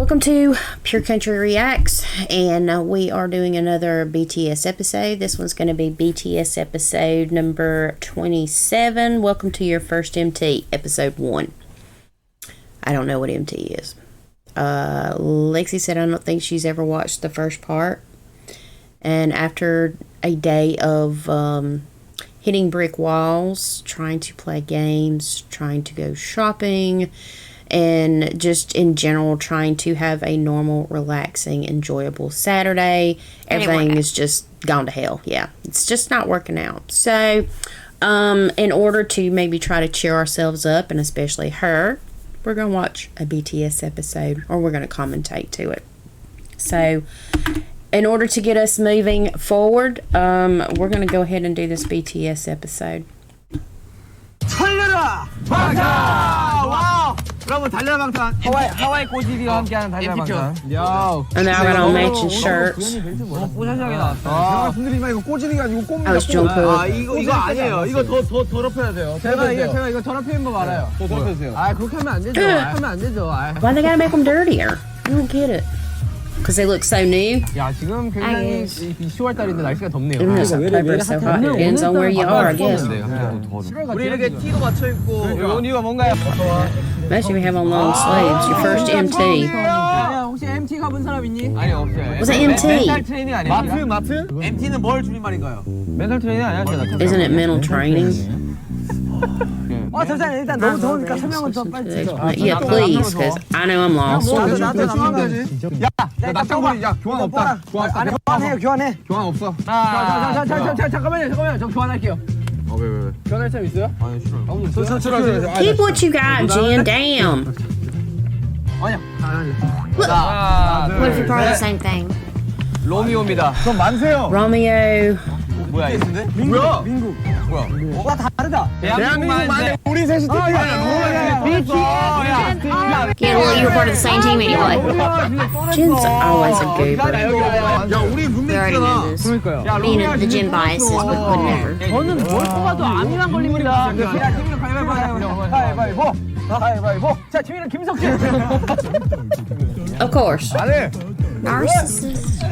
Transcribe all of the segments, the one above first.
Welcome to Pure Country Reacts, and we are doing another BTS episode. This one's going to be BTS episode number 27. Welcome to your first MT, episode 1. I don't know what MT is. Lexi said I don't think she's ever watched the first part. And after a day of hitting brick walls, trying to play games, trying to go shopping, and just in general trying to have a normal, relaxing, enjoyable Saturday, everything is just gone to hell. Yeah, it's just not working out. So in order to maybe try to cheer ourselves up, and especially her, we're going to watch a BTS episode, or we're going to commentate to it. So in order to get us moving forward, we're going to go ahead and do this BTS episode. 달려라 방탄! 와우! 여러분 달려라 방탄! 하와이 꼬집이와 함께하는 달려라 방탄. And now I got on matching shirts. 뽀샤시하게 나왔다. 분들이 이거 꼬집이가 아니고 꼼. I was Jungkook. 아 이거 아니에요. 이거 더 더럽혀야 돼요. 제가 이거 더럽히는 법 알아요. 더 더럽혀주세요. 아 그렇게 하면 안 되죠. 하면 안 되죠. Why they gotta make them dirtier? I don't get it. Because they look so new. 야 지금 굉장히 10월달인데 날씨가 덥네요. October is so hot. Depends on where you are, I guess. 우리 이렇게 티도 맞춰 입고 온 이유가 뭔가요? Especially if you have on long sleeves. Your first MT. 혹시 MT 가본 사람 있니? 아니 없어요. What's an MT? 멘탈 트레이닝 아니야? 마트? MT는 뭘 줄임말인가요? 멘탈 트레이닝 아니야? Isn't it mental training? 잠시만 일단 너무 더우니까 설명은 좀 빨리 해줘. Yeah, please, because I know I'm lost. 야, 납작거리, 야, 교환 없다. 교환해. 교환 없어. 잠깐만요. 저 교환할게요. 왜? 교환할 사람 있어요? 아니, 싫어요. Keep what you got, Jen. Damn. 아니야. What if you're part of the same thing? 로미오입니다. 그럼 만세요. Romeo. 뭐야, 이거? 민국. 뭐가 다르다. 대한민국만의 우리 셋이 팀이야. Yeah, well, you were part of the same team anyway. Jen's always a goober. 야, 우리 We already knew this. You know, the gym biases would never. 저는 뭘 뽑아도 암이만 걸립니다. 가위바위보. 자, 팀이랑 김석진. Of course. Narcissist.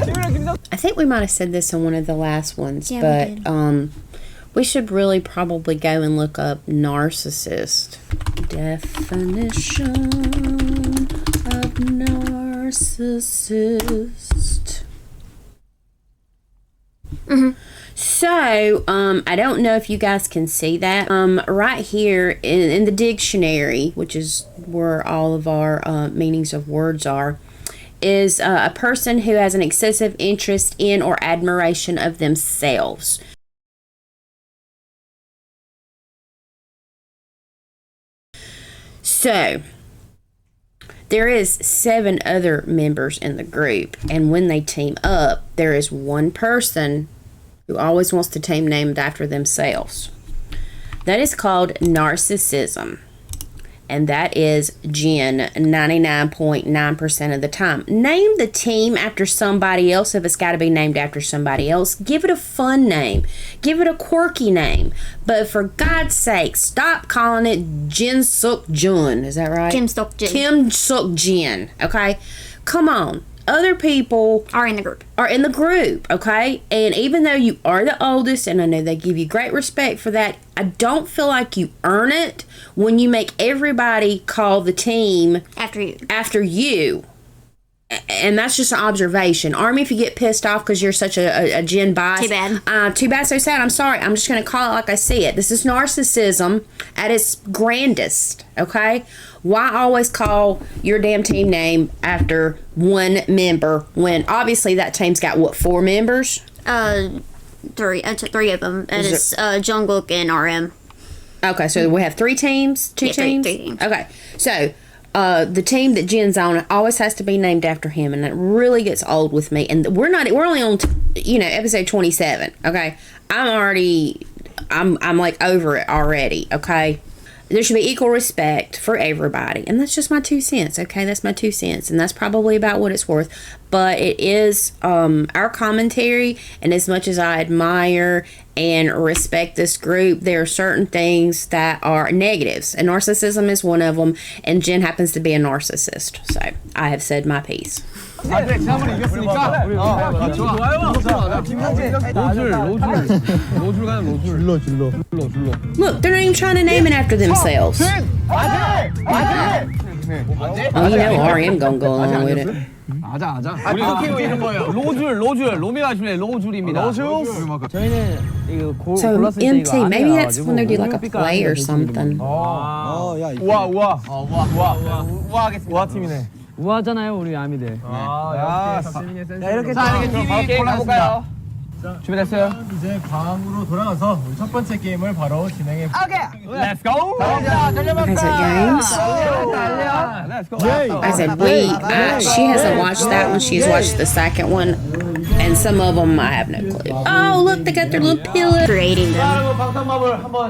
I think we might have said this in one of the last ones, Yeah, but we should really probably go and look up narcissist. Definition of narcissist. So, I don't know if you guys can see that. Right here in the dictionary, which is where all of our meanings of words are, is a person who has an excessive interest in or admiration of themselves. So, there is 7 other members in the group, and when they team up, there is one person who always wants to team named after themselves. That is called narcissism. And that is Jen 99.9% of the time. Name the team after somebody else if it's got to be named after somebody else. Give it a fun name. Give it a quirky name. But for God's sake, stop calling it Jin Suk Jun. Is that right? Kim Suk Jin. Kim Suk Jin. Okay? Come on. Other people Are in the group. Okay? And even though you are the oldest, and I know they give you great respect for that, I don't feel like you earn it when you make everybody call the team After you. And that's just an observation. Army, if you get pissed off because you're such a Gen bias. Too bad. Too bad, so sad. I'm sorry. I'm just going to call it like I see it. This is narcissism at its grandest, okay? Why always call your damn team name after one member when obviously that team's got, what, 4 members? Three of them. And it's Jungkook and RM. Okay, so we have 3 teams? 2 Yeah, teams? three teams. Okay, so the team that Jen's on always has to be named after him, and it really gets old with me. And we're only on, episode 27, okay? I'm like over it already, okay? There should be equal respect for everybody. And that's just my 2 cents, okay? That's my 2 cents. And that's probably about what it's worth. but it is our commentary. And as much as I admire and respect this group, there are certain things that are negatives, and narcissism is one of them, and Jen happens to be a narcissist. So I have said my piece. 지난번에 이겼으니까 좋아요. 로줄 가는 로줄. Look, they're not even trying to name it after themselves. Oh, you know RM gonna go along with it. 아자. 우리 이렇게 이런 거예요. 로줄. 로미가 아시네. 로줄입니다. 저희는 이거 So MT, maybe that's when they do like a play or something. 우아 팀이네. 우아잖아요, 우리 아미들. 야, 이렇게 TV 골라볼까요? 준비됐어요? 이제 광으로 돌아가서 우리 첫 번째 게임을 바로 진행해 볼게요. Let's go! Okay, so games. Let's go! I said she hasn't watched that one. She's watched the second one, and some of them I have no clue. Oh, look, they got their little pillow. Creating them.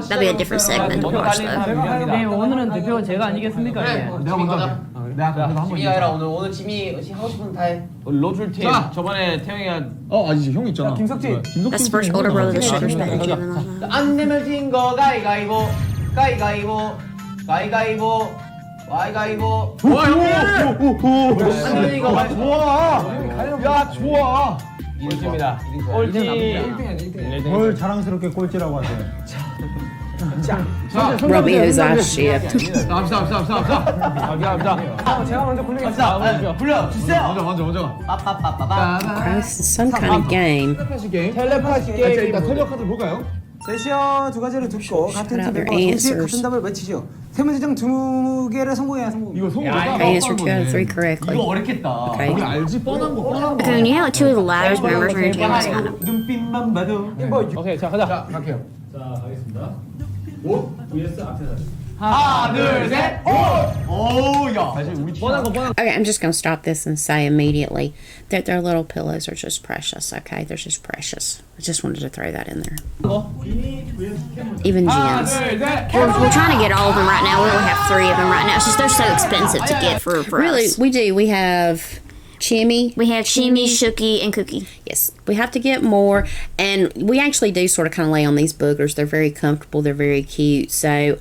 That'd be a different segment to watch though. 네, 오늘은 대표가 제가 아니겠습니까? 내가 먼저. 지미가 아니라 오늘 지미 하고 싶은 다 해. 로줄 팀. 저번에 태영이가 아니지 형 있잖아. 김석진. That's the first older brother that Sugar's been given on. 안 내면 진 거 가위가위보. 가위가위보. 와 형님. 안 내면 진 거 가위바위보. 야 좋아. 꼴찌입니다. 뭘 자랑스럽게 꼴찌라고 하세요? Romeo's ass shift. 갑시다. 제가 먼저 굴리겠습니다. 불러 주세요. 먼저. This is some kind of game. 텔레파시 게임. 일단 털려 카드 볼까요? 세션 두 가지를 듣고 같은 Shout out 팀과 their 동시에 answers. 같은 답을 외치죠. 세 문제 중 두 개를 성공해야 성공. 이거 성공. I answered 2 out of 3 correctly. 이거 어렵겠다. Okay. 우리 알지 뻔한 거. Okay, when you have like two of the ladders, members from your team, it's kind of. 눈빛만 봐도. 오케이 자 가자. 갈게요. 하나 둘 셋. 오야. 뻔한 거. Okay, I'm just gonna stop this and say immediately that their little pillows are just precious. Okay, they're just precious. I just wanted to throw that in there. Even Jen's. We're trying to get all of them right now. We only have 3 of them right now. It's just they're so expensive to get for Really, us. we do. We have Chimmy. We have Shimmy, Shooky, and Cookie. Yes, we have to get more, and we actually do sort of kind of lay on these boogers. They're very comfortable. They're very cute. So,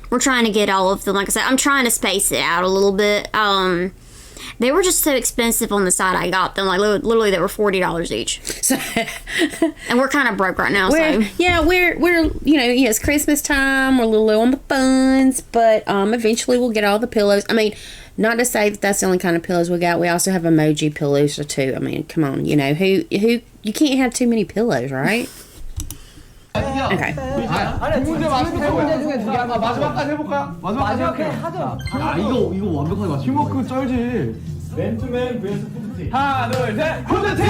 We're trying to get all of them. Like I said, I'm trying to space it out a little bit. They were just so expensive on the side I got them. Like literally, they were $40 each. so And we're kind of broke right now. we're it's Christmas time. We're a little low on the funds, but eventually we'll get all the pillows. I mean, not to say that that's the only kind of pillows we got. We also have emoji pillows too. I mean, come on, who you can't have too many pillows, right? Okay. 두 문제 맞추고 세 문제 중에 2개 하나 마지막까지 해볼까요? 마지막까지 하죠. 이거 완벽하게 맞춰. 팀워크 쩔지. 맨투맨 vs 푸드팀. 하나 둘 셋. 푸드팀.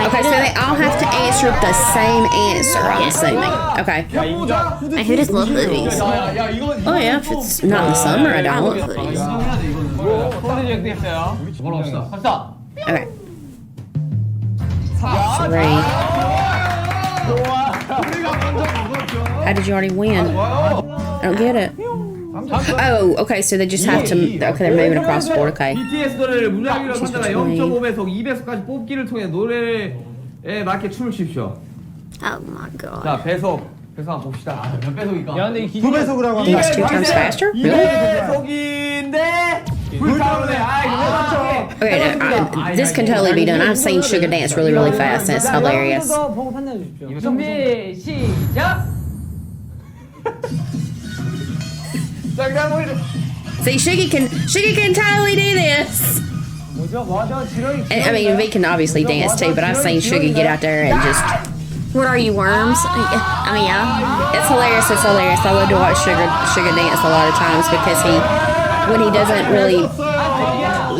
Okay, so they all have to answer the same answer, I'm assuming. Okay. And who does love hoodies? 야 이거. Oh yeah, if it's not in the summer, I I love don't. hoodies. 프로젝트 했어요. 이걸로 합시다. Okay. 3. How did you already win? I don't get it. Oh, okay, so they just have to. Okay, they're moving across the board. Okay. BTS 노래를 문장이라 선택하 0.5배속 2배속까지 뽑기를 통해 노래에 맞게 춤을 추십시오. Oh my god. 자 배속 한번 봅시다. 몇 배속일까? 야 근데 이 두 배속으로 하고. That's 2 times faster? Really? 배속인데 불타오르네. Okay, this can totally be done. I've seen Sugar dance really, really fast, and it's hilarious. 보고 판단해 주십시오. 준비 시작. See, Sugar can totally do this. And, I mean, V can obviously dance too, but I've seen Sugar get out there and just. What are you, worms? I mean, yeah. It's hilarious. It's hilarious. I love to watch Sugar dance a lot of times because when he doesn't really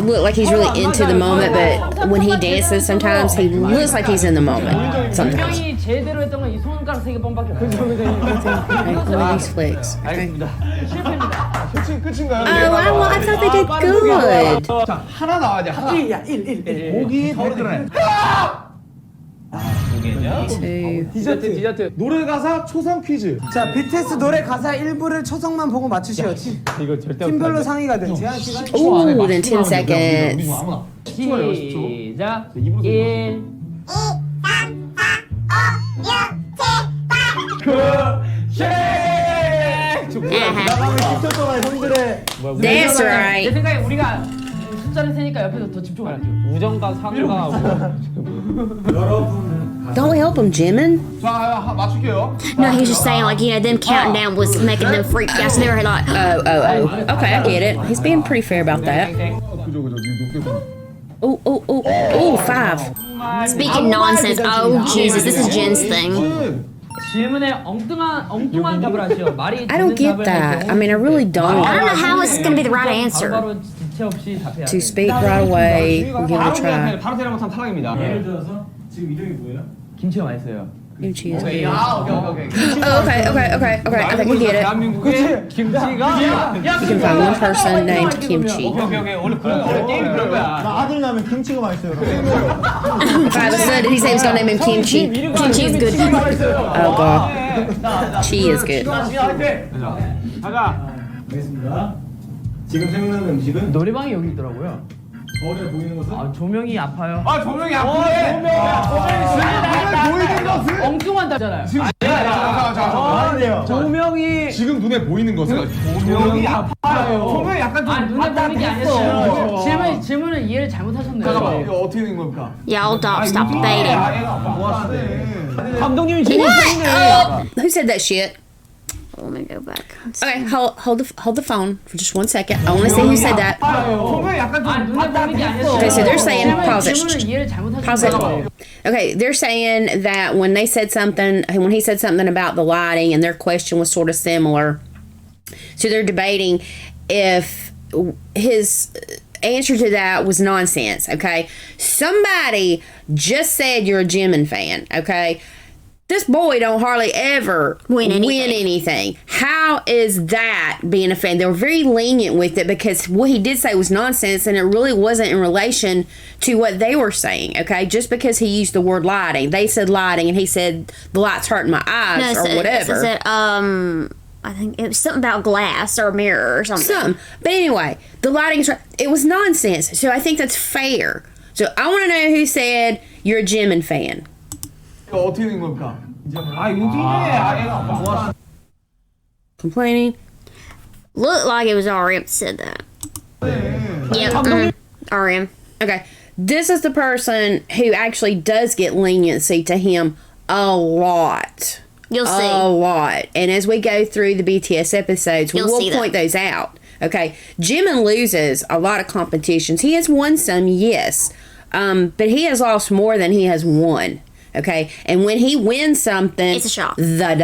look like he's really into the moment, but when he dances, sometimes he looks like he's in the moment. Sometimes. 형이 제대로 했던 건 이 손가락 3개 뻥밖에 없어요. Okay, what are these flicks? Okay. 실패입니다. Oh, I thought they did good. 자 하나 나와야 돼. 하나. 1. 목이 더 들어요. Two. 디저트. 노래 가사 초성 퀴즈. 자, BTS 노래 가사 일부를 초성만 보고 맞추시오. 이거 절대 팀별로 상의가 돼. 제한 시간. Ooh, then 10 seconds. 시작. 1 That's 내 right. 생각에 우리가 숫자를 세니까 옆에서 더 집중할게요. 우정과 상가하고. Don't help him, Jimin. 자, 맞출게요. No, he was just saying like, you know, them counting down was making them freak out. So they were like, Oh. Okay, I get it. He's being pretty fair about that. Oh, 5. speaking nonsense. Oh Jesus, this is Jen's thing. 질문에 엉뚱한 답을 하시오. 말이 I don't get that. I mean, I really I don't don't. know how it's gonna be the right answer. 바로 지체 없이 답해야 To 돼. speak right away, we'll give it a try. 바로 대략 못하면 탈락입니다. 예를 들어서 지금 이름이 뭐예요? 김치가 맛있어요. Kimchi is 오케이. good. 오케이. Oh, okay. I think we get it. 대한민국의 김치가 You can find one person named Kimchi. 오케이. 원래 게임이 그런 거야. 나 아들 나면 김치가 맛있어요. If I was did he say he was gonna name him Kimchi? Kimchi is good. Oh god. Chi is good. 가자. 알겠습니다. 지금 생각나는 음식은 노래방이 여기 있더라고요. 거울에 보이는 것은 아, 조명이 아파요. 아, 조명이 아프네. 보이는 것은 엉뚱한 답잖아요. 자. 조명이 지금 눈에 보이는 것은 조명이 아파요. 조명이 약간 아, 눈에 보이는 게 아니었어요. 질문을 이해를 잘못하셨네요. 잠깐만, 이거 어떻게 된 겁니까? Y'all don't stop debating. 감독님이 질문 Who said that shit? Let me go back. Okay, hold the phone for just 1 second. I want to see who said that. 조명이 약간 아, 눈에 보이는 게 아니었어요. Okay, so they're saying pause 질문을 it. 이해를 Pause 잘못하셨네요. it. Okay, they're saying that when he said something about the lighting and their question was sort of similar, so they're debating if his answer to that was nonsense. Okay, somebody just said you're a Jimin fan. Okay. This boy don't hardly ever Win anything. anything. How is that being a fan? They were very lenient with it because what he did say was nonsense and it really wasn't in relation to what they were saying, okay? Just because he used the word lighting. They said lighting and he said the light's hurting my eyes or whatever. It said, I think it was something about glass or a mirror or something. But anyway, the lighting is right. It was nonsense. So I think that's fair. So I want to know who said you're a Jimin fan. 이거 어떻게 된 겁니까? 아, 윤진이 Complaining. Looked like it was RM that said that. Yep. RM. Okay, this is the person who actually does get leniency to him a lot. You'll A see. lot. And as we go through the BTS episodes, we You'll will see that. point those out. Okay, Jimin loses a lot of competitions. He has won some, yes. But he has lost more than he has won. Okay, and when he wins something, It's a shock. The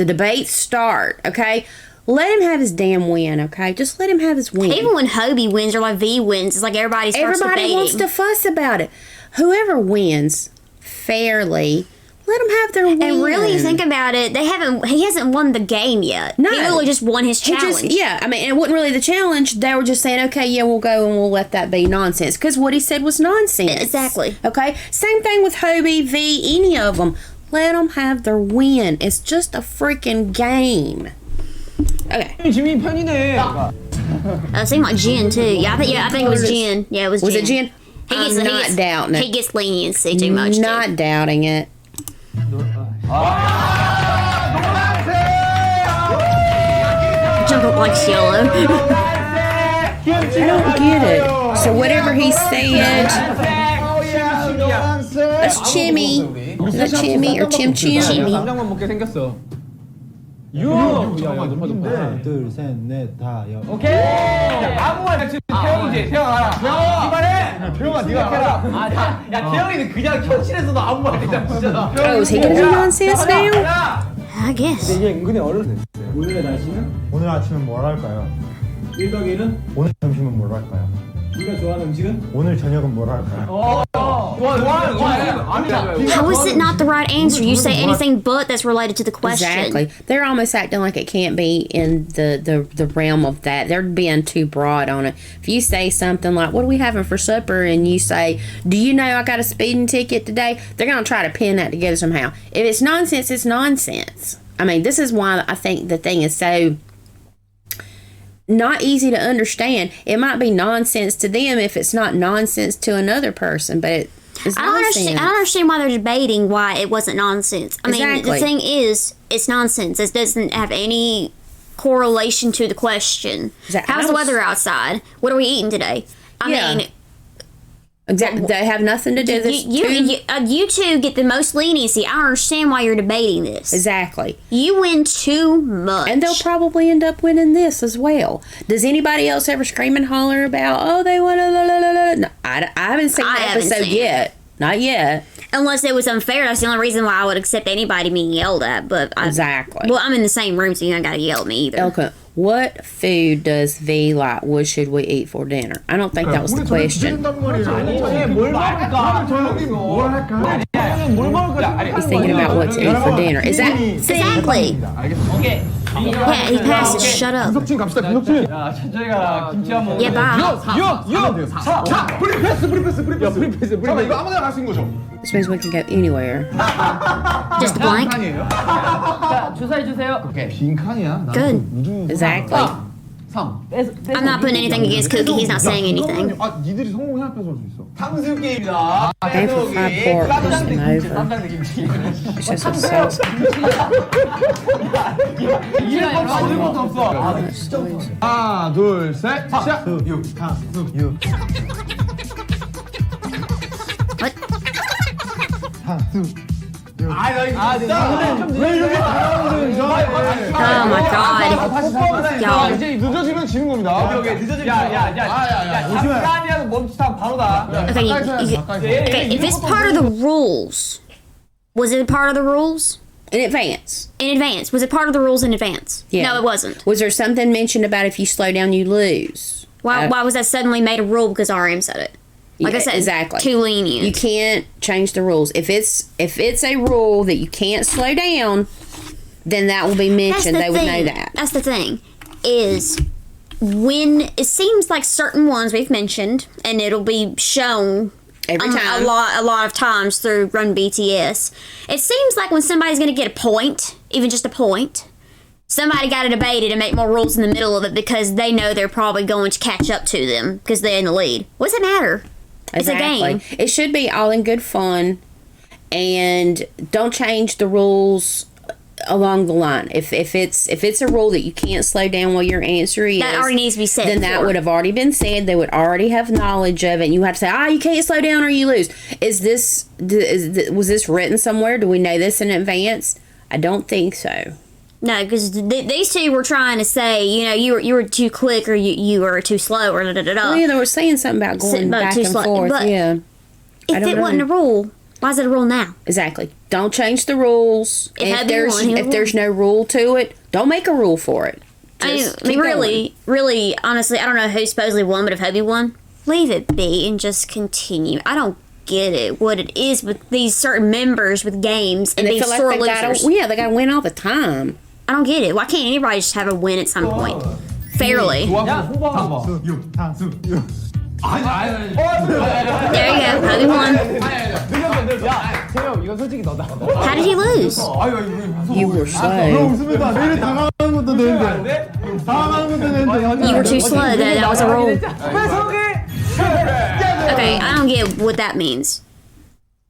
debates start. Okay, let him have his damn win. Okay, just let him have his win. Even when Hobie wins or like V wins, it's like everybody starts Everybody debating. wants to fuss about it. Whoever wins fairly, let them have their win. And really, you think about it, he hasn't won the game yet. No. He literally just won his He challenge. I mean, it wasn't really the challenge. They were just saying, okay, yeah, we'll go and we'll let that be nonsense. Because what he said was nonsense. Exactly. Okay? Same thing with Hobie, V, any of them. Let them have their win. It's just a freaking game. Okay. 지민 편이네. It seemed like Jin too. Yeah, I think it was Jin. Yeah, it was Jin. Was it Jen? He I'm not doubting it. He gets leniency too much. Not doubting it. Jump up like yellow. I don't get it. So whatever he said, that's Chimmy. Is that Chimmy or Chim Chim? 쌈장만 먹게 생겼어. 하나, 둘, 셋, 넷, 다, 여. 오케이. 아무 말 같이 태영이지. 태영 알아. 태영. 이발해. 태영아 네가 해라. 야, 태영이는 그냥 현실에서도 아무 말 그냥 진짜. Oh, is he gonna do nonsense now? I guess. 이게 은근히 어려워. 오늘의 날씨는? 오늘 아침은 뭘 할까요? 1박 2일은? 오늘 점심은 뭘 할까요? 네가 좋아하는 음식은? 오늘 저녁은 뭘 할까요? How is it not the right answer? You say anything but that's related to the question. Exactly. They're almost acting like it can't be in the realm of that. They're being too broad on it. If you say something like, what are we having for supper? And you say, do you know I got a speeding ticket today? They're going to try to pin that together somehow. If it's nonsense, it's nonsense. I mean, this is why I think the thing is so not easy to understand. It might be nonsense to them if it's not nonsense to another person, but it's I don't nonsense. understand why they're debating why it wasn't nonsense. I mean, Exactly. the thing is, it's nonsense. It doesn't have any correlation to the question. Exactly. How's the weather outside? What are we eating today? I mean, exactly. They have nothing to do with this. you two get the most leniency. I don't understand why you're debating this. Exactly. You win too much. And they'll probably end up winning this as well. Does anybody else ever scream and holler about, oh, they want to, la, la, la, la? No, I haven't seen the episode yet. Not yet. Unless it was unfair. That's the only reason why I would accept anybody being yelled at. But Exactly. Well, I'm in the same room, so you don't got to yell at me either. Okay. What food does V like? What should we eat for dinner? I don't think that was the question. He's thinking about what to eat for dinner. Is that Exactly. Yeah, he passes. Shut up. 구석진 갑시다. 구석진. 자, 천천히 가라. 김치 한 번. Yeah, bye. 자, 프리패스. 잠깐만, 이거 아무데나 갈 수 있는 거죠? This means we can go anywhere. Just blank. 칸이에요? 자, 주사해 주세요. 오케이. 빈 칸이야. Good. Exactly. 3. I'm not putting anything against Cookie. He's not saying anything. 아, 니들이 성공해야 뺏어올 수 있어. 탕수육 게임이다. Thank you for fried pork. Just an over. 쌈장 김치. It's just a sauce. 이런 거 만들 것도 없어. 하나, 둘, 셋. 시작. 왜 이렇게 Oh my god. Y'all. 이제 늦어지면 지는 겁니다. 오케이, 늦어지면. 야, 잠깐이라도 멈추면 바로다. Okay, if it's part of the rules, was it part of the rules? In advance. In advance. Was it part of the rules in advance? Yeah. No, it wasn't. Was there something mentioned about if you slow down, you lose? Why was that suddenly made a rule because RM said it? Like I said, exactly. too lenient. You can't change the rules. If it's a rule that you can't slow down, then that will be mentioned. They would know that. That's the thing, is when it seems like certain ones we've mentioned, and it'll be shown Every time. a lot of times through Run BTS. It seems like when somebody's going to get a point, even just a point, somebody got to debate it and make more rules in the middle of it because they know they're probably going to catch up to them because they're in the lead. What does it matter? Exactly. It's a game. It should be all in good fun, and don't change the rules along the line. If it's a rule that you can't slow down while your answer is, That already needs to be said. then that before. would have already been said. They would already have knowledge of it. And you have to say, you can't slow down or you lose. Was this written somewhere? Do we know this in advance? I don't think so. No, because these two were trying to say, you were too quick or you were too slow or da-da-da-da. Well, yeah, they were saying something about going back and forth. But yeah. If it wasn't a rule, why is it a rule now? Exactly. Don't change the rules. If If there's no rule to it, don't make a rule for it. Just keep going. really, honestly, I don't know who supposedly won, but if Hubie won, leave it be and just continue. I don't get it, what it is with these certain members with games and they being feel like sore they losers. they gotta win all the time. I don't get it. Why can't anybody just have a win at some point? Fairly. 야, 호박. There you go. Hubie won. 야, 재영, 이건 솔직히 너다. How did he lose? You were slow. 웃습니다. 내일 당황하는 것도 되는데. 당황하는 것도 되는데. You were too slow. That was a rule. Okay, I don't get what that means.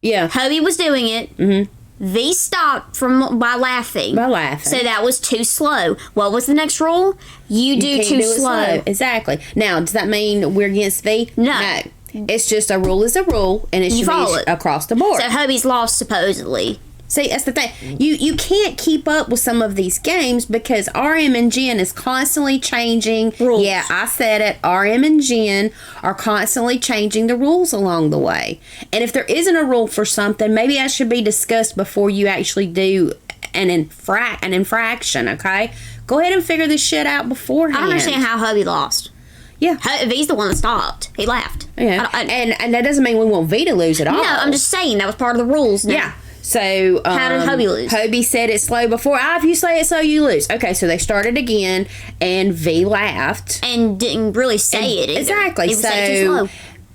Yeah. Hubie was doing it. Mm-hmm. V stopped by laughing. So that was too slow. What was the next rule? You do can't too do it slow. Exactly. Now, does that mean we're against V? No. It's just a rule is a rule, and it should follow be it. across the board. So Hubie's lost supposedly. See, that's the thing. You can't keep up with some of these games because RM and Jen is constantly changing rules. Yeah, I said it. RM and Jen are constantly changing the rules along the way. And if there isn't a rule for something, maybe that should be discussed before you actually do an infraction, okay? Go ahead and figure this shit out beforehand. I don't understand how Hubie lost. Yeah. V's the one that stopped. He laughed. Yeah. And that doesn't mean we want V to lose at all. No, I'm just saying that was part of the rules. Now. Yeah. So how did Hubie lose? Hubie said it's slow before. If you say it slow, you lose. Okay, so they started again, and V laughed and didn't really say it either. Exactly. He was saying too slow.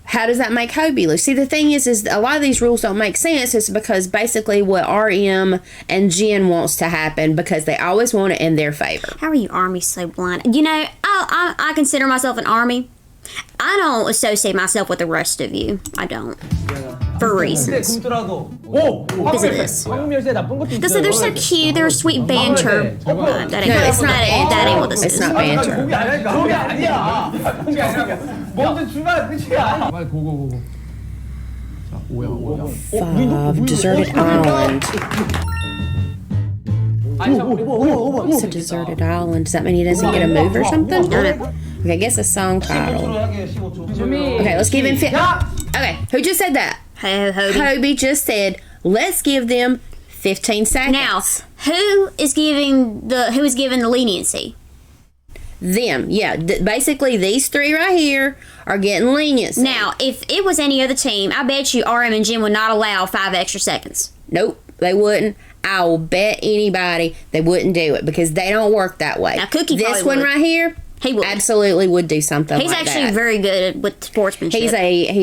How does that make Hubie lose? See, the thing is a lot of these rules don't make sense. It's because basically what RM and Jen wants to happen because they always want it in their favor. How are you, Army, so blind? You know, I consider myself an army, I don't associate myself with the rest of you. I don't. For reasons. Because of this. They're so cute. They're sweet banter. That ain't what this is. It's not banter. Five, deserted island. It's a deserted island. Does that mean he doesn't get a move or something? Okay, I guess a song title. Okay, let's give him Okay, who just said that? Hobie just said, let's give them 15 seconds. Now, who is given the leniency? Them, yeah. Basically, these three right here are getting leniency. Now, if it was any other team, I bet you RM and Jim would not allow 5 extra seconds. Nope, they wouldn't. I will bet anybody they wouldn't do it because they don't work that way. Now, Cookie this one would. Right here, he would. Absolutely would do something like that. He's actually very good with sportsmanship. He's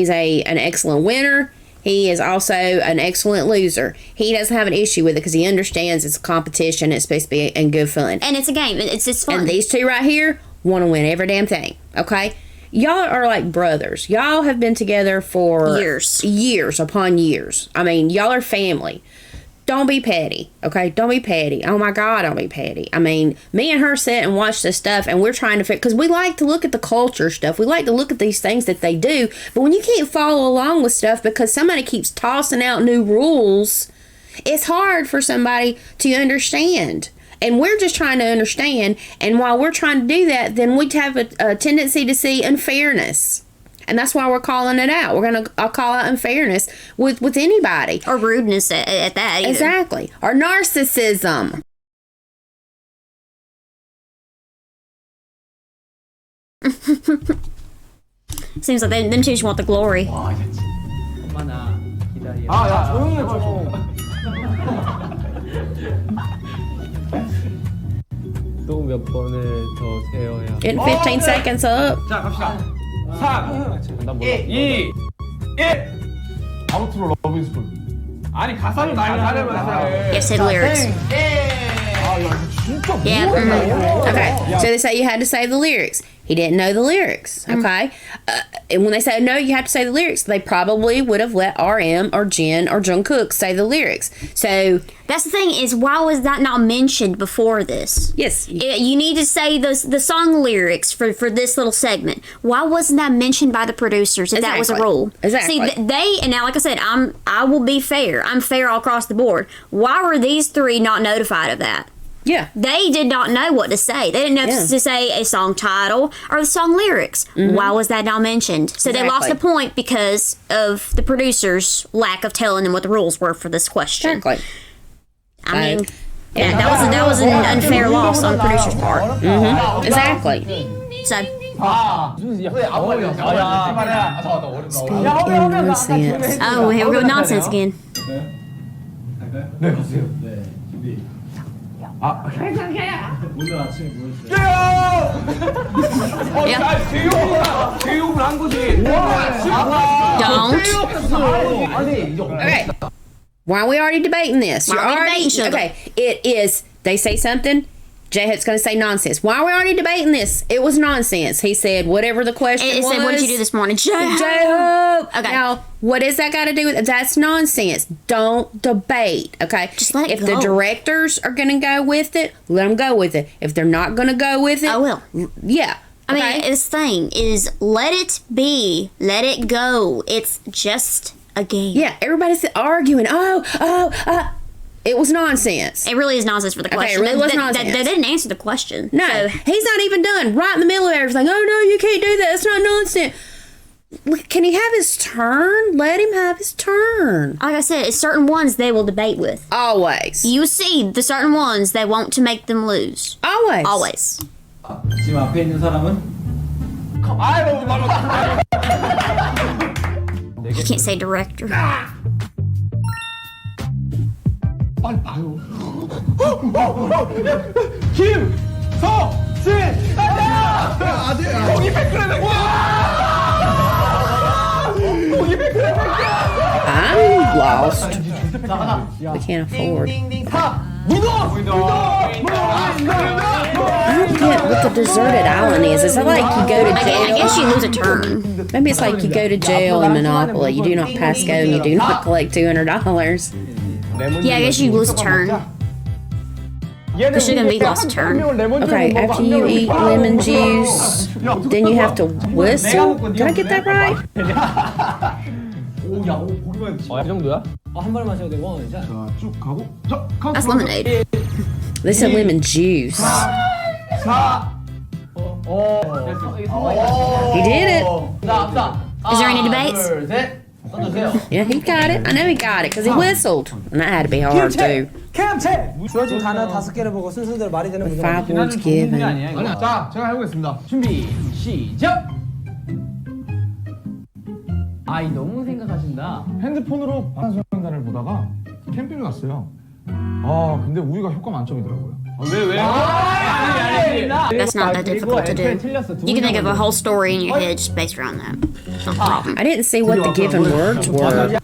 an excellent winner. He is also an excellent loser. He doesn't have an issue with it because he understands it's a competition. It's supposed to be in good fun. And it's a game. It's fun. And these two right here want to win every damn thing. Okay? Y'all are like brothers. Y'all have been together for years upon years. I mean, y'all are family. Don't be petty, okay? Don't be petty. Oh my God, don't be petty. I mean, me and her sit and watch this stuff, and we're trying to figure, because we like to look at the culture stuff. We like to look at these things that they do, but when you can't follow along with stuff because somebody keeps tossing out new rules, it's hard for somebody to understand. And we're just trying to understand, and while we're trying to do that, then we have a tendency to see unfairness. And that's why we're calling it out. We're going to call out unfairness with anybody. Or rudeness at that, either. Exactly. Or narcissism. Seems like them two just want the glory. 또 몇 번을 더 세어야. Getting 15 seconds up. 자, 갑시다. 3, 2, 1. 아우트로 러브인스쿨. 아니 가사를 가사를 Yeah, say the lyrics. Yeah. Okay, so they say you had to say the lyrics. He didn't know the lyrics, okay? And when they say, no, you have to say the lyrics, they probably would have let RM or Jin or Jungkook say the lyrics. So that's the thing is, why was that not mentioned before this? Yes. You need to say the song lyrics for this little segment. Why wasn't that mentioned by the producers if that was a rule? Exactly. See, and now, like I said, I will be fair. I'm fair all across the board. Why were these three not notified of that? Yeah. They did not know what to say. They didn't know to say a song title or the song lyrics. Mm-hmm. Why was that not mentioned? So they lost a point because of the producers' lack of telling them what the rules were for this question. Exactly. I mean, yeah, that was an unfair loss on the producer's part. Mm-hmm. Exactly. So. Nonsense. Oh, here we go, nonsense again. 오늘 아침에 보여주세요. 교육을 한 거지. Don't. Okay. Why are we already debating this? You're already okay. It is. They say something. J-Hope's going to say nonsense. Why are we already debating this? It was nonsense. He said whatever the question was. It said, what did you do this morning? J-Hope. Okay. Now, what does that got to do with it? That's nonsense. Don't debate, okay? Just let it go. If the directors are going to go with it, let them go with it. If they're not going to go with it, I will. Yeah. I mean, this thing is let it be. Let it go. It's just a game. Yeah, everybody's arguing. It was nonsense. It really is nonsense for the question. Okay, it really was nonsense. They didn't answer the question. No, so. He's not even done. Right in the middle of everything. Oh, no, you can't do that. It's not nonsense. Can he have his turn? Let him have his turn. Like I said, it's certain ones they will debate with. Always. You see the certain ones they want to make them lose. Always. Always. 지금 앞에 있는 사람은 You can't say director. 빨리 봐요. 김서진 아직 거기 100g I'm lost. We can't afford. 문어 I don't get what the deserted island is. Is it like you go to I jail? guess you lose a turn. Maybe it's like you go to jail in Monopoly. You do not pass go and you do not collect $200. Yeah, I guess you lose a turn. This is gonna be lost a turn. Okay, after you eat lemon juice, then you have to whistle. Did I get that right? 이 정도야? 한 번에 마셔도 되고 이제. 자, 쭉 가고. 자, 카운트. That's lemonade. They said lemon juice. He did it. Is there any debates? 둘, 셋. 던져주세요. Yeah, he got it. I know he got it because he whistled. And that had to be hard too. 캠체. 주어진 단어 5개를 보고 순서대로 말이 되는 문제. 5 words given. 아니야. 자, 제가 해보겠습니다. 준비, 시작. 아이 너무 생각하신다. 핸드폰으로 방탄소년단을 보다가 캠핑을 갔어요. 아, 근데 우유가 효과 만점이더라고요. 왜? That's not that difficult to do. You can think of a whole story in your head just based around that. It's not a problem. I didn't see what the given words were.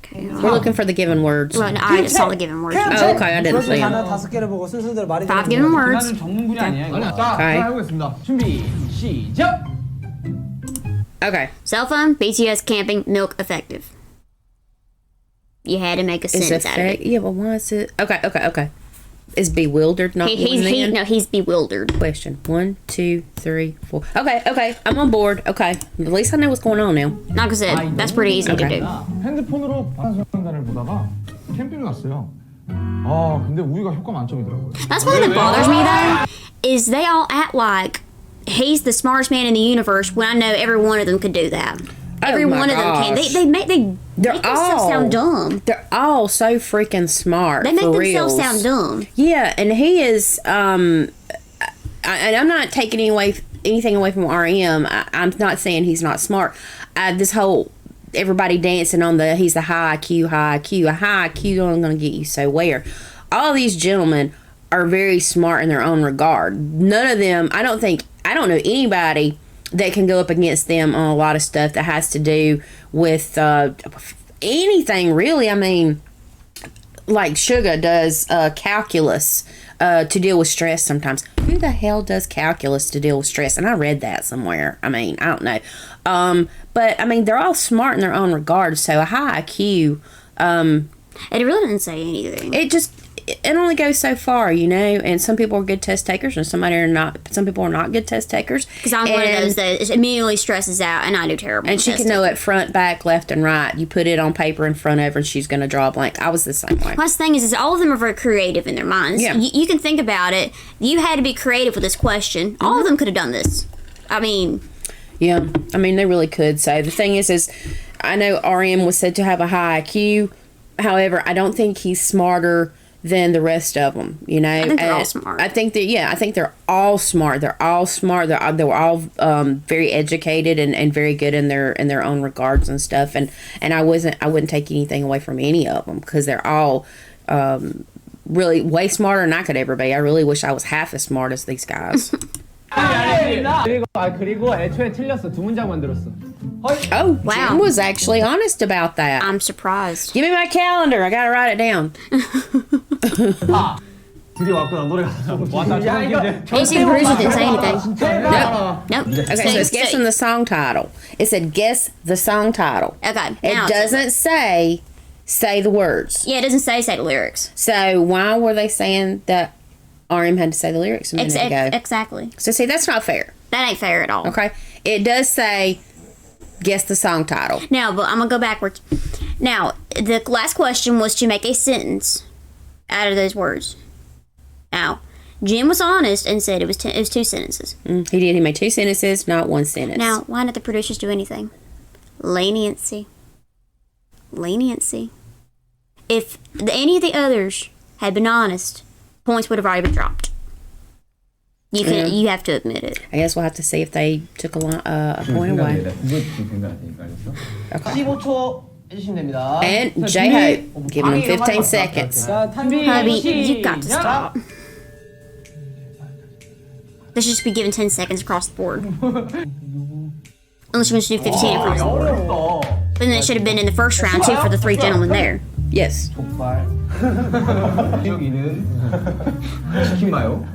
Okay, We're looking for the given words. well, I just saw the given words. Oh, okay, I didn't see 주어진 단어 them. 5개를 보고 순서대로 말이 되는 5 문제. given words. 나는 전문분이 아니야 이거. 아니야. 자, Okay. 제가 해보겠습니다. 준비, 시작. Okay. Cell phone, BTS, camping, milk, effective. You had to make a Is sentence out of effect? it. Yeah, but why is it? Okay. Is bewildered not one then? He's bewildered. Question 1, 2, 3, 4. Okay. I'm on board. Okay. At least I know what's going on now. Like I said, that's pretty easy to Okay. do. 핸드폰으로 방탄소년단을 보다가 캠핑을 갔어요. 아, 근데 우유가 효과 만점이더라고요. That's one that bothers me though, is they all act like he's the smartest man in the universe when I know every one of them could do that. Every my one of them can. gosh. They make They're themselves all sound dumb. They're all so freaking smart. They make for themselves reals. sound dumb. Yeah, and he is. And I'm not taking anything away from RM. I'm not saying he's not smart. This whole everybody dancing on he's the high IQ. A high IQ only going to get you so where. All these gentlemen are very smart in their own regard. None of them. I don't know anybody that can go up against them on a lot of stuff that has to do with anything really. I mean, like Suga does calculus to deal with stress sometimes. Who the hell does calculus to deal with stress? And I read that somewhere. I mean, I don't know. But I mean, they're all smart in their own regard. So a high IQ, It really didn't say anything. it only goes so far, you know. And some people are good test takers, and some people are not good test takers. Because I'm one of those that immediately stresses out, and I do terrible. And she testing. can know it front, back, left, and right. You put it on paper in front of her, and she's going to draw a blank. I was the same way. Plus, the thing is all of them are very creative in their minds. Yeah. You can think about it. You had to be creative with this question. All of them could have done this. I mean, Yeah, I mean, they really could. So the thing is I know RM was said to have a high IQ. However, I don't think he's smarter than the rest of them, you know. I think they're all smart. I think they're all smart. They were all very educated and very good in their own regards and stuff. And I wouldn't take anything away from any of them because they're all really way smarter than I could ever be. I really wish I was half as smart as these guys. 그리고 애초에 틀렸어. 두 문장만 들었어. Oh, Wow. Jim was actually honest about that. I'm surprised. Give me my calendar. I gotta write it down. 드디어 왔구나 노래가. 야 이거 AC producer didn't say anything. Nope. Okay, so it's guessing the song title. It said guess the song title. Okay. It now doesn't say the words. Yeah, it doesn't say the lyrics. So why were they saying that RM had to say the lyrics a minute ago? Exactly. So see, that's not fair. That ain't fair at all. Okay, it does say guess the song title. Now, but I'm gonna go backwards. Now, the last question was to make a sentence out of those words. Now, Jim was honest and said it was 2 sentences. He did. He made 2 sentences, not 1 sentence. Now, why did the producers do anything? Leniency. If any of the others had been honest, points would have already been dropped. You have to admit it. I guess we'll have to see if they took a point away. 15초 해주시면 됩니다. And J-Hope, give him 15 seconds. Hubby, you've got to stop. They should just be given 10 seconds across the board. Unless you're going to do 15 across the board. 어렵다. But then it should have been in the first round, too, for the 3 gentlemen there. Yes. 족발. 여기는 치킨 마요.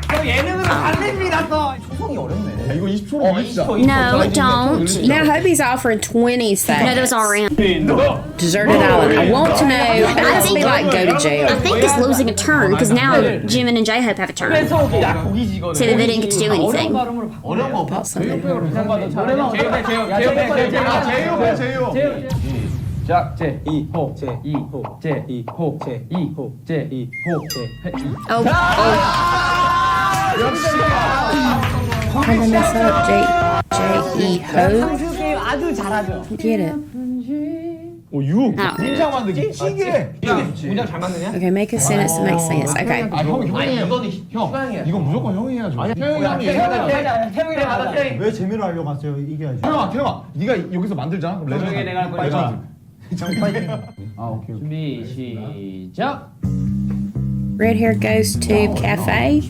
형 예능으로 달립니다 또. 초성이 어렵네. 이거 20초로 진짜. No, don't. Now Hobie's offering 20 seconds. No, those are in. Deserted Island. I want to know. It has to be like go to I jail. think it's losing a turn because now Jimin and J-Hope have a turn. 고기지거든. So they didn't get to do anything. 어려운 거 About something. 자, 제2호, 제2호, 제2호, 제2호, 제2호, Oh, How did I mess up? J-E-Ho? 게임 아주 잘하죠. Get it. 오, 6. I don't get it. 문장 만들기. 찌개. 문장 잘 맞느냐? Okay, make a sentence that makes sense. Okay. 아, 형이 이거는 형. 이건 무조건 형이 해야죠. 태영이. 태용이랑 가자 태용. 왜 재미로 하려고 왔어요? 이겨야지. 태영아. 네가 여기서 만들자. 그럼 레전드. 조용히 내가 할 거니까. 아, 오케이. 준비 시작. Red hair goes to cafe.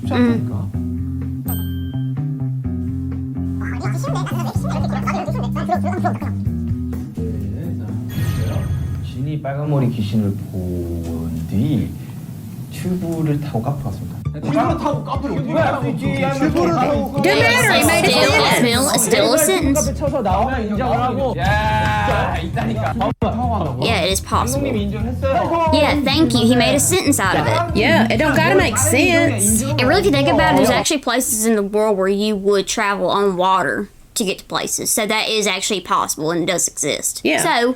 진이 빨간머리 귀신을 본 뒤 튜브를 타고 카페 갔습니다. 튜브를 타고 카페를 어떻게 갈 수 있지? 튜브를 타고 Doesn't matter. He made a sentence. Still a sentence. 쳐서 나오면 인정을 하고. 야, 있다니까. Yeah, it is possible. 형님이 인정했어요. Yeah, thank you. He made a sentence out of it. Yeah, it don't gotta make sense. And really, if you think about it, there's actually places in the world where you would travel on water to get to places. So that is actually possible and it does exist. Yeah. So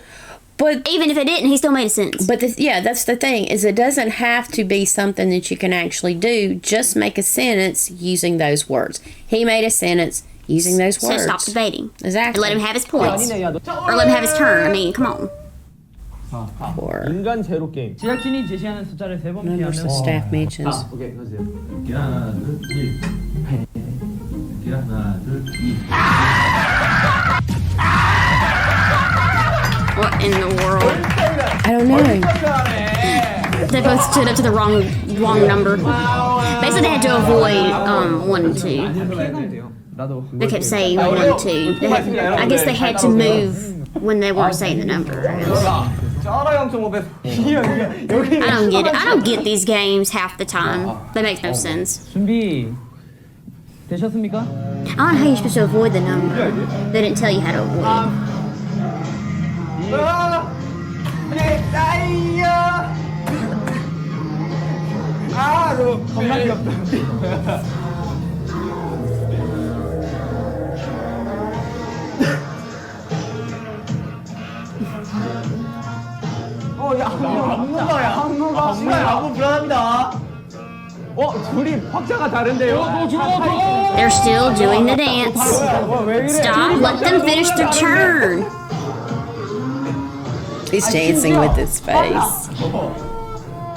But even if it didn't, he still made a sentence. But yeah, that's the thing, is it doesn't have to be something that you can actually do. Just make a sentence using those words. He made a sentence using those So words. stop debating. Exactly. And let him have his points. Or let him have his turn. I mean, come on. Or 인간 제로 게임. 제작진이 제시하는 숫자를 3번 numbers the 피하면 staff mentions. 오케이, 하세요. 하나, 둘, 1. 하나, 둘, 2. What in the world? I don't know. They both stood up to the wrong number. Basically, they had to avoid 1 and 2. They kept saying 1 and 2. I guess they had to move when they weren't saying the number. I don't get it. I don't get these games half the time. They make no sense. 준비 되셨습니까? I don't know how you're supposed to avoid the number. They didn't tell you how to avoid. 겁나 귀엽다. 안무 불안합니다. 둘이 박자가 다른데요? They're still doing the dance. Stop. Let them finish their turn. He's dancing with his face.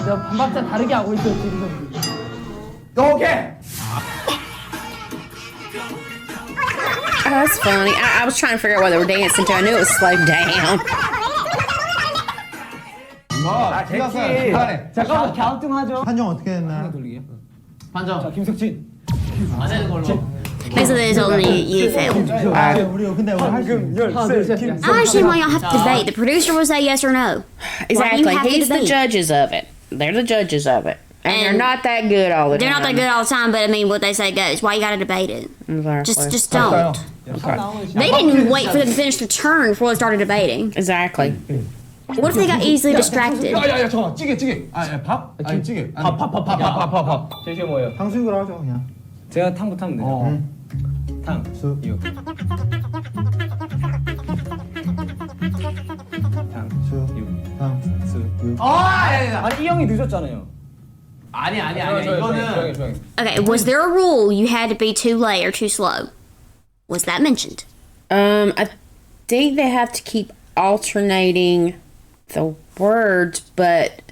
내가 반박자 다르게 하고 있어 지금. 오케이. Oh, that's funny. I was trying to figure out what they were dancing to. I knew it was slowed down. 됐지. 잠깐만 갸우뚱하죠. 판정 어떻게 했나? 반장. 김석진. 안 되는 걸로. Basically, they told me you failed. 우리 근데 우리 할수 있는. I don't understand why y'all have to debate. The producer will say yes or no. Exactly. have to He's the debate? judges of it. They're the judges of it. And they're And not that good all the They're time. not that good all the time, but I mean, what they say goes. Why you gotta debate it? Exactly. Just don't. They didn't wait for them to finish the turn before they started debating. Exactly. What if they got easily distracted? 야야야 잠깐만 찌개. 밥? 아니 찌개. 밥. 제시어 뭐예요? 탕수육으로 하죠 그냥. 제가 탕부터 하면 돼요. 탕. 수. 육. 수. 육. 탕. 수. 아니 이 형이 늦었잖아요. 아니 이거는 조용히. Okay, was there a rule you had to be too late or too slow? Was that mentioned? I think they have to keep alternating the words, but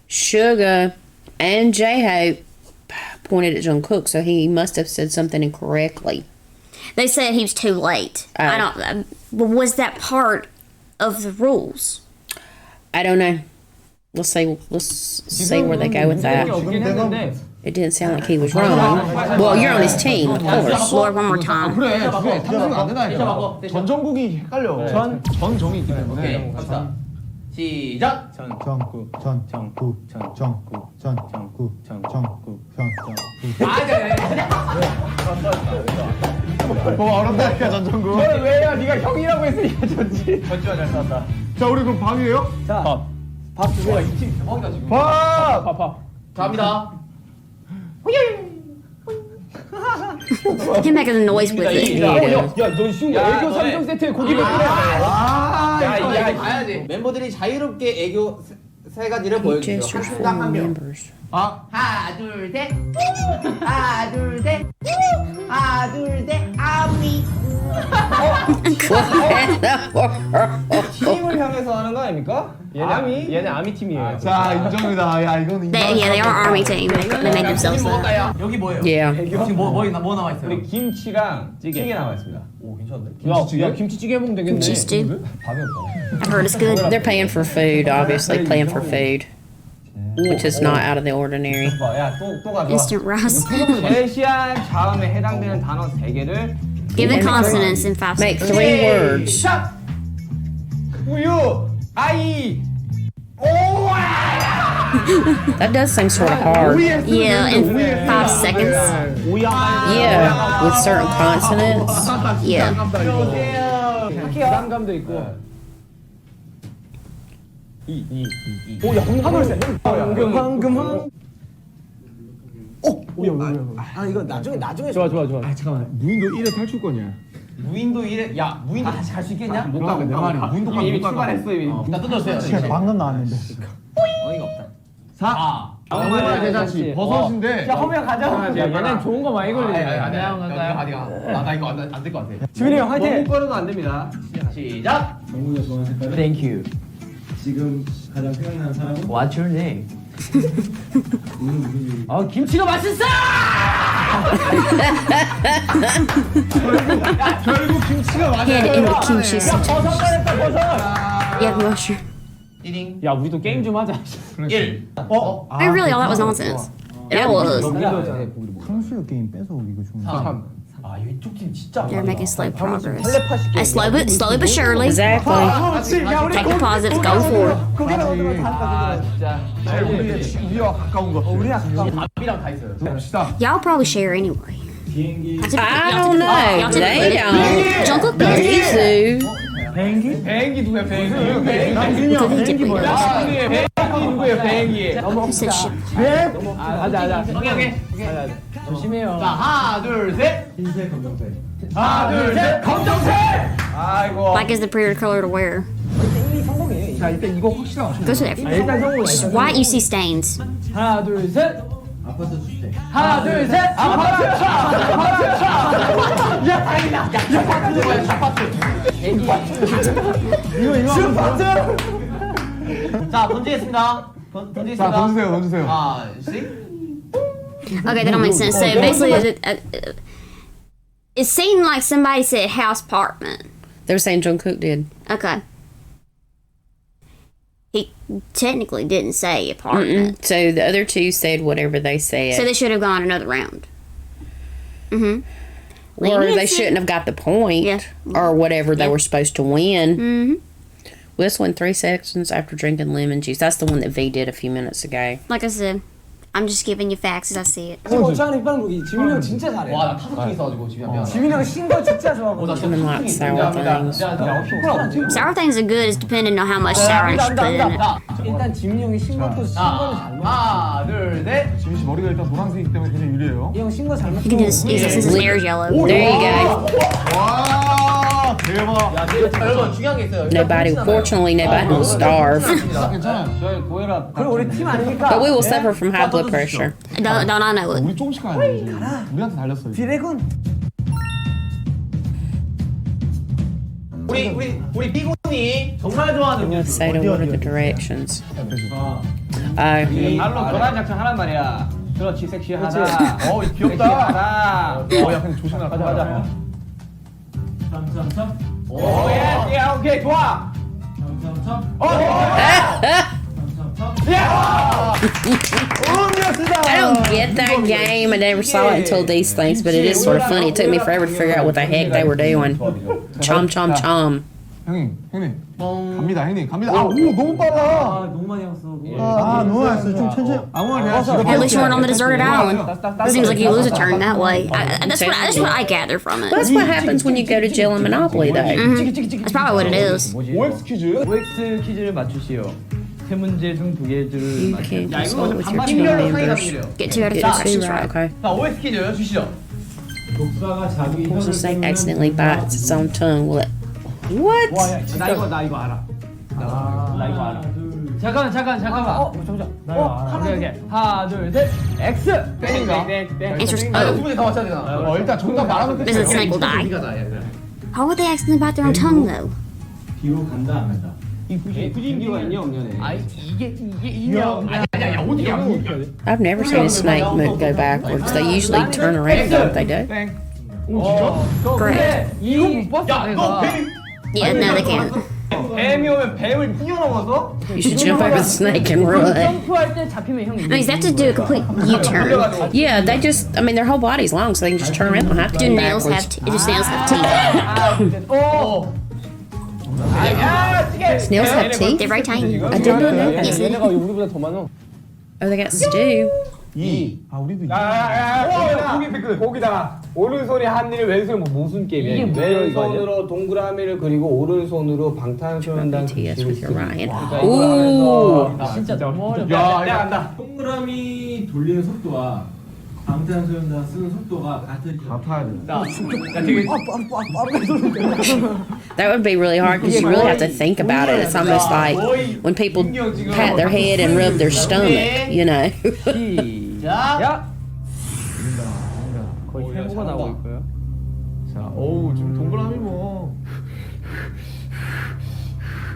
Suga and J-Hope pointed at Jungkook, so he must have said something incorrectly. They said he was too late. I don't. But was that part of the rules? I don't know. Let's see where they go with that. It didn't sound like he was wrong. Well, you're on his team, of course. Lord, one more time. 그래 탕수육 안 된다니까. 전 정국이 헷갈려. 전 정이 있기 때문에. 갑시다. 시작. 정구 정구 정구 정구 정구 뭐 어렵다니까 전정구. 왜야? 네가 형이라고 했으니까 전지. 전주가 잘 쐈다. 자 우리 그럼 밥이에요? 밥 주세요. 팀 대박이다 지금. 밥. 갑니다. You can make a noise with it. 야너 쉬운 거 애교 3종 세트에 고기 몇 그래? 야, 가야지. 멤버들이 자유롭게 애교 세 가지를 보여주세요. Gestures for 딱 한 명. members. 하나, 둘, 셋. 하나, 둘, 셋. 하나, 둘, 셋. 아미. 팀을 향해서 하는 거 아닙니까? 얘네 아미 팀이에요. 자 인정이다. 야 이거는 Yeah, they are army team. They made themselves that. 먹을까요? 여기 뭐예요? Yeah. 지금 뭐 남아 있어요? 우리 김치랑 찌개 남아 있습니다. 오, 괜찮은데? 야 김치찌개 해보면 되겠네. Kimchi stew. 밥이 없다. I've heard it's good. They're paying for food, obviously paying for food, which is not out of the ordinary. 야또 가져와. Instant rice. 제시한 자음에 해당되는 단어 3개를 Give the consonants in 5 Make seconds. 3 words. 시작! 우유, 아이, That does seem sort of hard. Yeah, in 5 seconds. Yeah, with certain consonants. Yeah. 부담감도 있고. 오야 하나 셋. 황금. 이거 나중에 좋아. 잠깐만 무인도 1회 탈출권이야. 무인도 1회. 야, 무인도 다시 갈 수 있겠냐? 못 가게 내 말이 무인도까지 이미 못 가게. 출발했어 이미. 나 뜯었어요. 진짜 방금 나왔는데 어이가 없다. 4. 정말 대잔치 버섯인데. 자 허명 가자. 얘는 좋은 거 많이 걸리네. 나 이거 안 될 것 같아. 지민이 형 화이팅. 너무 빨라도 안 됩니다. 시작. 정국이가 좋아하는 색깔은 Thank you. 지금 가장 생각나는 사람은 What's your name? 김치가 맛있어! 결국 김치가 He had to end with kimchi 버섯 sometimes. 잘했다 버섯. Yeah, mushroom. 띠링. 야 우리도 게임 좀 하자. 1. I really thought that was nonsense. That was. 탕수육 게임 뺏어오기 이거 좋은 아, 이쪽 팀 진짜. They're making slow progress. Slowly but surely. Exactly. Take the positives, go for it. 아, 진짜. 우리와 가까운 거. 밥이랑 다 있어요. 봅시다. Y'all probably share anyway. I don't know. They don't. Jungkook They does. do. 배행기 누구야 배행기? Could he get rid of it? 배행기 누구야 배행기? Who said shit? 가자. 오케이. 조심해요. 자, 하나, 둘, 셋. 흰색 검정색 하나, 둘, 셋. 검정색. 아이고. Black is the prettier color to wear. 자 일단 이거 확실하게. Go to that. 일단 성공. Just white, you see stains. 하나 둘 셋. 아파트 주택 하나 둘 셋. 아파트. 야 다행이다. 야 아파트. 이거 슈퍼트. 자, 던지겠습니다. 자 던지세요. 하나, 씩. Okay, that don't make sense. So basically, it seemed like somebody said house apartment. They were saying Jungkook did. Okay. He technically didn't say apartment. So the other two said whatever they said. So they should have gone another round. Mm-hmm. Or they shouldn't have got the point. Yeah. Or whatever they Yeah. were supposed to win. Mm-hmm. Well, this one 3 seconds after drinking lemon juice. That's the one that V did a few minutes ago. Like I said, I'm just giving you facts as I see it. 지민이 형 진짜 잘해. 와, 나 타석팅 있어가지고 지금 미안. 지민이 형 신거 진짜 좋아. 나 Women like sour things. Sour things are good is depending on how much sourness you put in it. 일단 지민이 형이 신거도 신거는 잘 먹어. 하나, 둘, 셋. 지민 씨 머리가 일단 노란색이기 때문에 굉장히 유리해요. 이 형 신거 잘 먹어. You can do this easily since his hair is yellow. There you go. 와 대박. 야, 여러분 중요한 게 있어요. Fortunately, nobody will starve. 괜찮아. 저희 고혈압. 그럼 우리 팀 아닙니까? But we will suffer from high blood pressure. Don't I know it? 우리 조금씩 가야 돼. 이제. 우리한테 달렸어. 이제. 드래곤. 우리 비군이 정말 좋아하는 Let's say to what are the directions. 알로 도란 작전 하란 말이야. 그렇지 섹시하다. 귀엽다. 섹시하다. 야 근데 조심해라. 가자. 점점점 오예 오케이 좋아. 점점점 I don't get that game. I never saw it until these things, but it is sort of funny. It took me forever to figure out what the heck they were doing. Chom, chom, chom. 형님 갑니다 형님 갑니다. 오 너무 빨라. 너무 많이 왔어. 너무 맛있어. 좀 천천히. 아무 말 해야지. At least you weren't on the deserted island. It seems like you lose a turn that way. That's what I gather from it. That's what happens when you go to jail in Monopoly, though. That's probably what it is. OX 퀴즈? OX 퀴즈를 맞추시오. 세 문제 중 두 개를 You can't 맞추. consult with your team members. Get 2 out of 3 Get questions 2 right, right. okay. 자, OX 퀴즈 주시죠. 독사가 자기 Once the snake accidentally bites its own tongue, will it? What? 나 이거 알아. 나 이거 알아. 잠깐만. 잠시만. 오케이. 하나, 둘, 셋. X. 땡인가? Answer's 아, 두 O. 문제 다 맞춰야 되나? 일단 정답 말하면 끝이야. Because the snake will die. How would they accidentally bite their own tongue, though? 뒤로 간다 안 간다. 구진기가 있냐 없냐네. 이게 인형. 아니야, 어디야? I've never seen a snake go backwards. They usually turn around, don't they, do? 땡. Correct. 이거 못 봤어. 야, 너 뱀. Yeah, no, they can't. 뱀이 오면 뱀을 뛰어넘어서 You should jump over the snake and run. 점프할 때 잡히면 형이. I mean, they have to do a complete U-turn. Yeah, they just, I mean, their whole body's long, so they can just turn around. They don't have to Do go nails have backwards. do snails have teeth? Snails have teeth? They're very tiny. I did not know Yes, that. they do. 우리보다 더 많아. Oh, they got stew. 우리도 거기다가 오른손이 한 일, 왼손이 무슨 게임이야? 이게 왼손으로 동그라미를 그리고 오른손으로 방탄소년단 BTS with your Ryan. 그러니까 Ooh. 진짜 너무 어렵다. 야, 내가 안다. 동그라미 돌리는 속도와 방탄소년단 쓰는 속도가 같아야 돼. That would be really hard because you really have to think about it. It's almost like when people pat their head and rub their stomach, you know. 야. 거의 해보가 나오고 있고요. 자, 어우 지금 동그라미 뭐.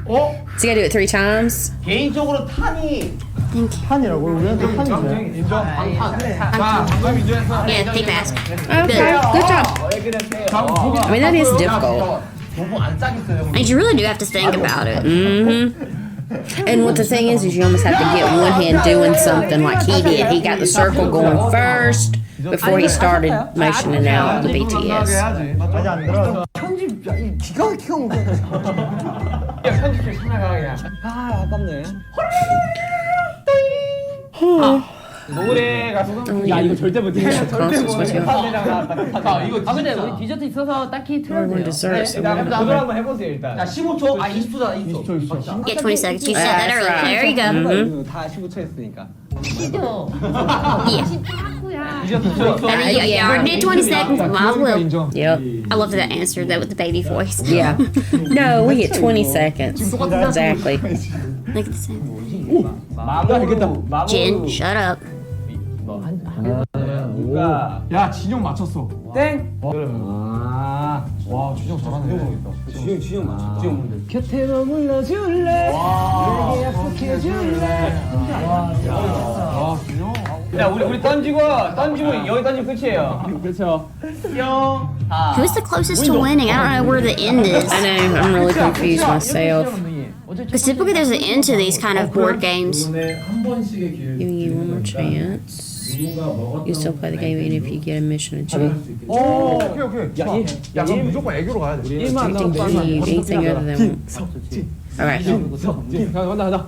So you gotta do it 3 times? 개인적으로 탄이 판이라고 우리한테 판이지. 인정. 방탄. 자, 방금 인정했어. Yeah, take mask. Okay, good job. 왜 그랬대? I mean, that is difficult. 너무 안 짜겠어요. I mean, you really do have to think about it. And what the thing is you almost have to get one hand doing something like he did. He got the circle going first before he started motioning out the BTS. 아직 안 들어. 편집 기가 막히게 온 거야. 야, 편집실 참여가 그냥. 아깝네. 노래 가수. 야 이거 절대 못해. Concerts with you. 아, 이거 아 근데 진짜. 우리 디저트 있어서 딱히 Or when 틀어도 돼요. desserts. 도전 한번 해보세요 일단. 야, 15초? 아, 20초잖아, 20초. Get 20 seconds. You said that earlier. There you go. 다 15초 했으니까. Yeah. I mean, you already did 20 seconds. Might as well. Yep. I love that answer, though, with the baby voice. Yeah. No, we get 20 seconds. Exactly. Look at the sound. 마무리. Jin, shut up. 누가? 야 진영 맞췄어. 땡. 와 진영 잘하네. 지금 맞죠? 지금 뭔데? 곁에 머물러 줄래? 내게 약속해 줄래? 아 진영. 야, 우리 던지고 여기 던지면 끝이에요. 그렇죠. Who's the closest to winning? I don't know where the end is. I know, I'm really confused myself. Because typically there's an end to these kind of board games. 이번에 한 번씩의 기회를 Giving you one more chance. 누군가 먹었던 You still play the game even if you get a mission achieved. 오케이. 야 그럼 무조건 애교로 가야 돼. Anything other than alright. 간다.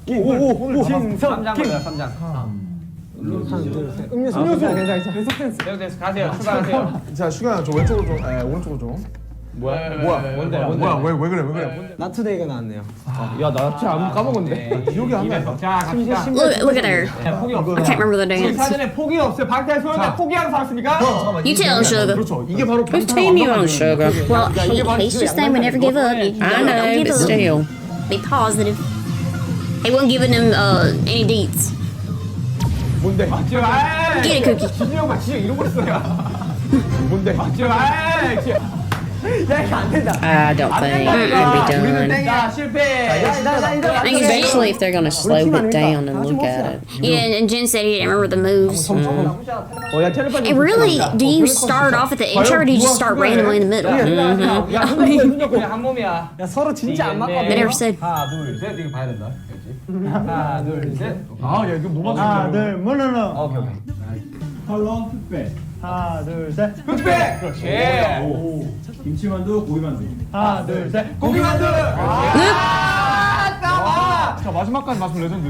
오오오오. 3장 가요, 3장. 음료수 계속 가세요. 출발하세요. 자 슈가 저 왼쪽으로 좀, 오른쪽으로 좀. 뭐야? 왜 그래? 나투데이가 나왔네요. 야, 나 진짜 안 까먹었는데. 기억이 안 나. 자, 갑시다. Look at her. 포기 없어. I can't remember the dance. 사전에 포기 없어요. 방탄소년단 포기하는 사람 있습니까? You tell Sugar. 그렇죠. 이게 바로 Whose team you on, Sugar? Well, he's just saying we never give up. I Don't know, give but up. still. Be positive. He wasn't giving them any deets. 뭔데? 지금 Get it, Cookie. 진영 봐, 진영 잃어버렸어요. 뭔데? 지금 I don't think it can be done. 자, 실패. Especially if they're gonna slow it down and look at it. Yeah, and Jen said he didn't remember the moves. 야, 텔레파시. And really, do you start off at the intro or do you just start randomly in the middle? 야, 그냥 한 몸이야. 야 서로 진짜 안 맞거든. They never said. 하나, 둘, 셋. 이거 봐야 된다. 그렇지? 하나, 둘, 셋. 야 이거 못 맞췄네. 하나 둘 물러나. 오케이. 컬러 흑백 하나 둘셋 흑백. 그렇지. 오. 김치만두, 고기만두. 하나 둘셋 고기만두. 자, 마지막까지 맞으면 레전드.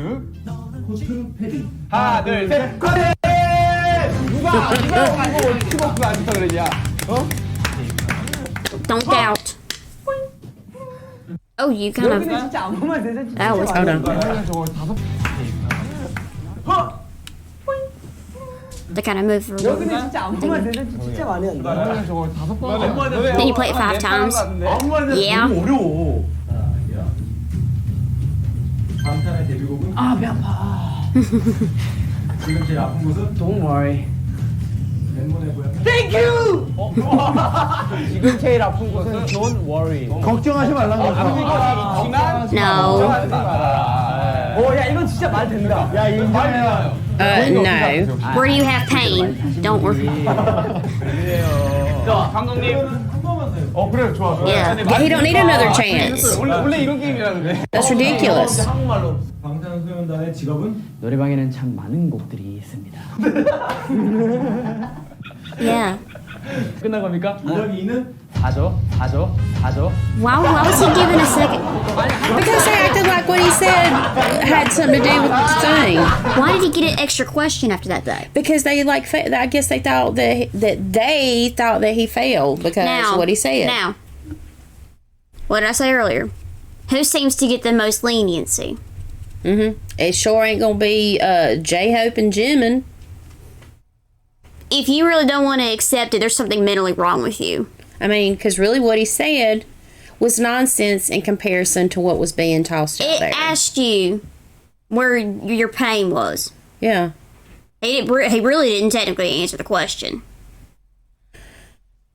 코트 패딩. 하나 둘셋 커팅. 누가 이거 팀워크가 안 좋다 그랬냐? 어? Don't doubt. Oh, you kind of. 진짜 아무 말 대잔치 That was. Hold on. 저거 5. They kind of move through. 근데 진짜 아무 말 대잔치 진짜 많이 한다. 저거 5번. Then you play it 5 times. Yeah. 너무 어려워. 야. 방탄의 데뷔곡은? 아, 배 아파. 지금 제일 아픈 곳은? Don't worry. 랩몬의 고향. Thank you. 지금 제일 아픈 곳은 Don't worry. 걱정하지 말라고 아픈 곳이 있지만 No. 걱정하지 마라. 오, 야, 이건 진짜 말 된다. 야 인정해요 No. Where do you have pain? Don't worry. 자, 감독님. 한 번만 더 해요. 그래, 좋아. Yeah. He don't need another chance. 원래 이런 게임이라는데. That's ridiculous. 한국말로. 방탄소년단의 직업은? 노래방에는 참 많은 곡들이 있습니다. Yeah. 끝난 겁니까? 이력이 있는? 4조. Why was he given a second? Because they acted like what he said had something to do with the thing. Why did he get an extra question after that though? Because they I guess they thought that he failed because Now, of what he said. Now, what did I say earlier? Who seems to get the most leniency? It sure ain't gonna be J-Hope and Jimin. If you really don't want to accept it, there's something mentally wrong with you. I mean, because really what he said was nonsense in comparison to what was being tossed out It there. asked you where your pain was. Yeah. He really didn't technically answer the question.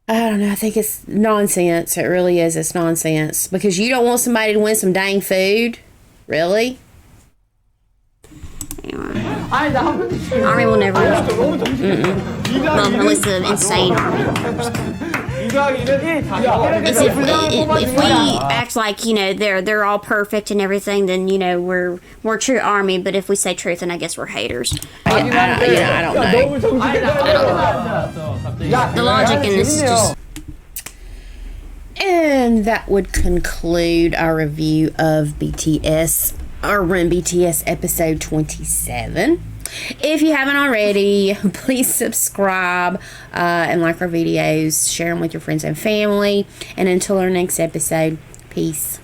I don't know. I think it's nonsense. It really is. It's nonsense. Because you don't want somebody to win some dang food. Really? Anyway, 아니, 나 한 번도 Army will never win. Well, at least the insane Army. It's if we act like, you know, they're all perfect and everything, then, you know, we're true Army. But if we say truth, then I guess we're haters. I don't know. The logic in this is just. And that would conclude our review of BTS, or Run BTS episode 27. If you haven't already, please subscribe and like our videos, share them with your friends and family. And until our next episode, peace.